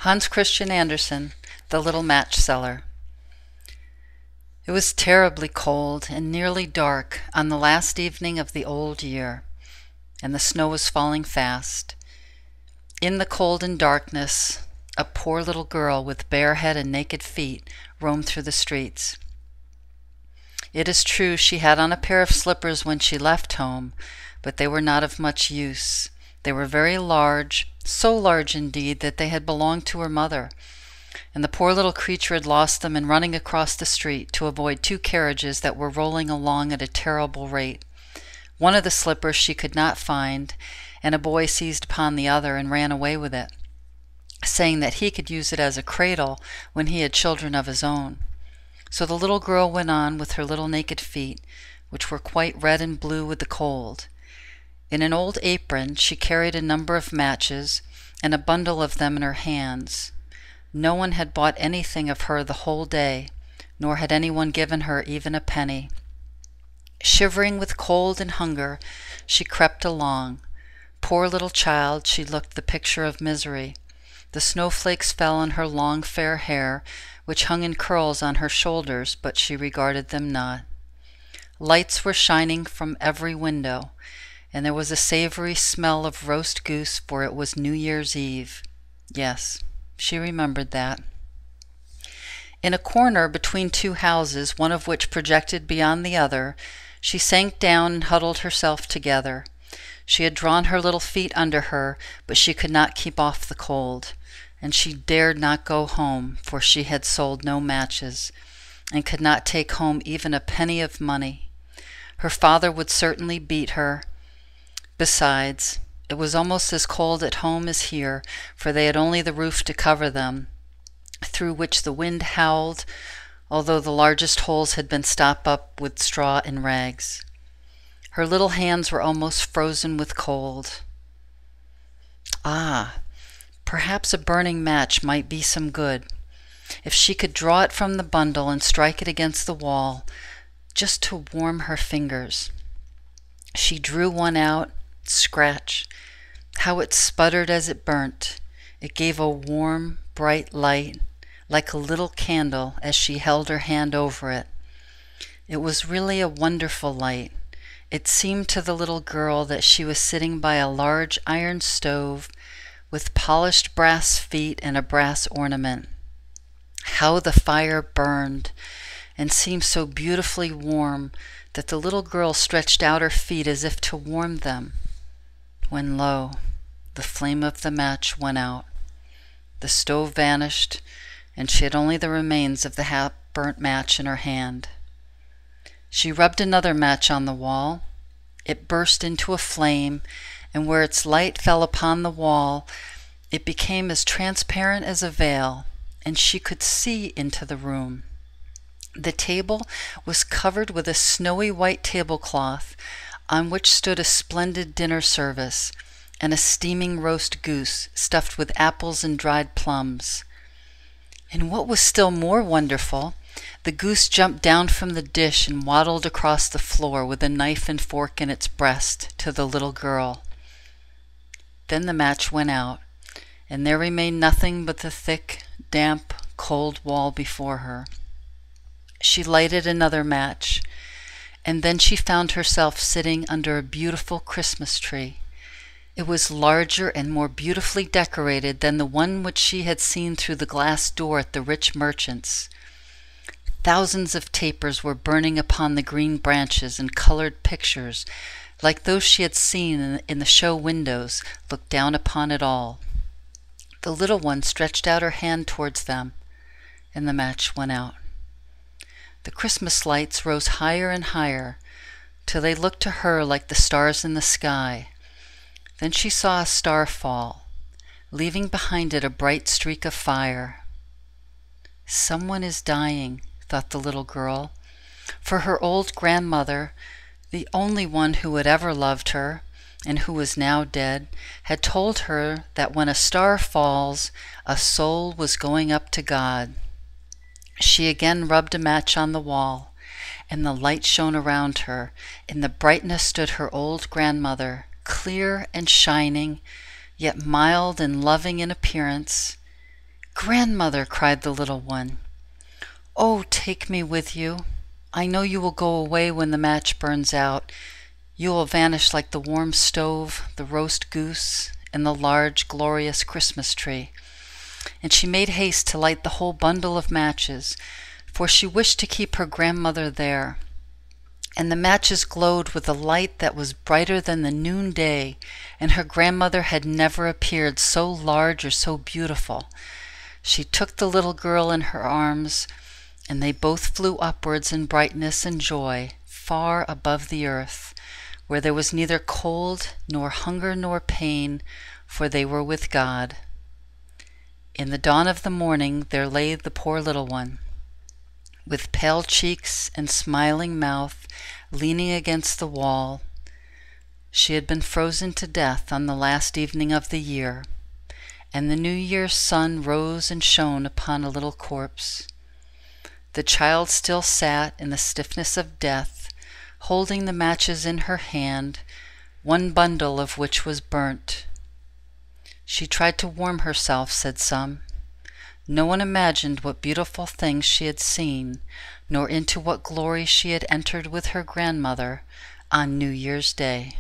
Hans Christian Andersen, The Little Match Seller. It was terribly cold and nearly dark on the last evening of the old year, and the snow was falling fast. In the cold and darkness, a poor little girl with bare head and naked feet roamed through the streets. It is true she had on a pair of slippers when she left home, but they were not of much use. They were very large, so large indeed that they had belonged to her mother, and the poor little creature had lost them in running across the street to avoid two carriages that were rolling along at a terrible rate. One of the slippers she could not find, and a boy seized upon the other and ran away with it, saying that he could use it as a cradle when he had children of his own. So the little girl went on with her little naked feet, which were quite red and blue with the cold. In an old apron she carried a number of matches, and a bundle of them in her hands. No one had bought anything of her the whole day, nor had anyone given her even a penny. Shivering with cold and hunger, she crept along. Poor little child, she looked the picture of misery. The snowflakes fell on her long fair hair, which hung in curls on her shoulders, but she regarded them not. Lights were shining from every window, and there was a savory smell of roast goose, for it was New Year's Eve. Yes, she remembered that. In a corner between two houses, one of which projected beyond the other, she sank down and huddled herself together. She had drawn her little feet under her, but she could not keep off the cold, and she dared not go home, for she had sold no matches, and could not take home even a penny of money. Her father would certainly beat her. Besides, it was almost as cold at home as here, for they had only the roof to cover them, through which the wind howled, although the largest holes had been stopped up with straw and rags. Her little hands were almost frozen with cold. Ah, perhaps a burning match might be some good, if she could draw it from the bundle and strike it against the wall, just to warm her fingers. She drew one out. Scratch! How it sputtered as it burnt! It gave a warm, bright light, like a little candle, as she held her hand over it. It was really a wonderful light. It seemed to the little girl that she was sitting by a large iron stove with polished brass feet and a brass ornament. How the fire burned, and seemed so beautifully warm that the little girl stretched out her feet as if to warm them, when lo, the flame of the match went out. The stove vanished, and she had only the remains of the half-burnt match in her hand. She rubbed another match on the wall. It burst into a flame, and where its light fell upon the wall, it became as transparent as a veil, and she could see into the room. The table was covered with a snowy white tablecloth, on which stood a splendid dinner service, and a steaming roast goose stuffed with apples and dried plums. And what was still more wonderful, the goose jumped down from the dish and waddled across the floor with a knife and fork in its breast to the little girl. Then the match went out, and there remained nothing but the thick, damp, cold wall before her. She lighted another match, and then she found herself sitting under a beautiful Christmas tree. It was larger and more beautifully decorated than the one which she had seen through the glass door at the rich merchant's. Thousands of tapers were burning upon the green branches, and colored pictures, like those she had seen in the show windows, looked down upon it all. The little one stretched out her hand towards them, and the match went out. The Christmas lights rose higher and higher, till they looked to her like the stars in the sky. Then she saw a star fall, leaving behind it a bright streak of fire. "Someone is dying," thought the little girl, for her old grandmother, the only one who had ever loved her, and who was now dead, had told her that when a star falls, a soul was going up to God. She again rubbed a match on the wall, and the light shone around her. In the brightness stood her old grandmother, clear and shining, yet mild and loving in appearance, "Grandmother!" cried the little one. "Oh, take me with you. I know you will go away when the match burns out. You will vanish like the warm stove, the roast goose, and the large, glorious Christmas tree." And she made haste to light the whole bundle of matches, for she wished to keep her grandmother there. And the matches glowed with a light that was brighter than the noonday, and her grandmother had never appeared so large or so beautiful. She took the little girl in her arms, and they both flew upwards in brightness and joy, far above the earth, where there was neither cold, nor hunger, nor pain, for they were with God. In the dawn of the morning there lay the poor little one, with pale cheeks and smiling mouth, leaning against the wall. She had been frozen to death on the last evening of the year, and the New Year's sun rose and shone upon a little corpse. The child still sat in the stiffness of death, holding the matches in her hand, one bundle of which was burnt. She tried to warm herself, said some. No one imagined what beautiful things she had seen, nor into what glory she had entered with her grandmother on New Year's Day.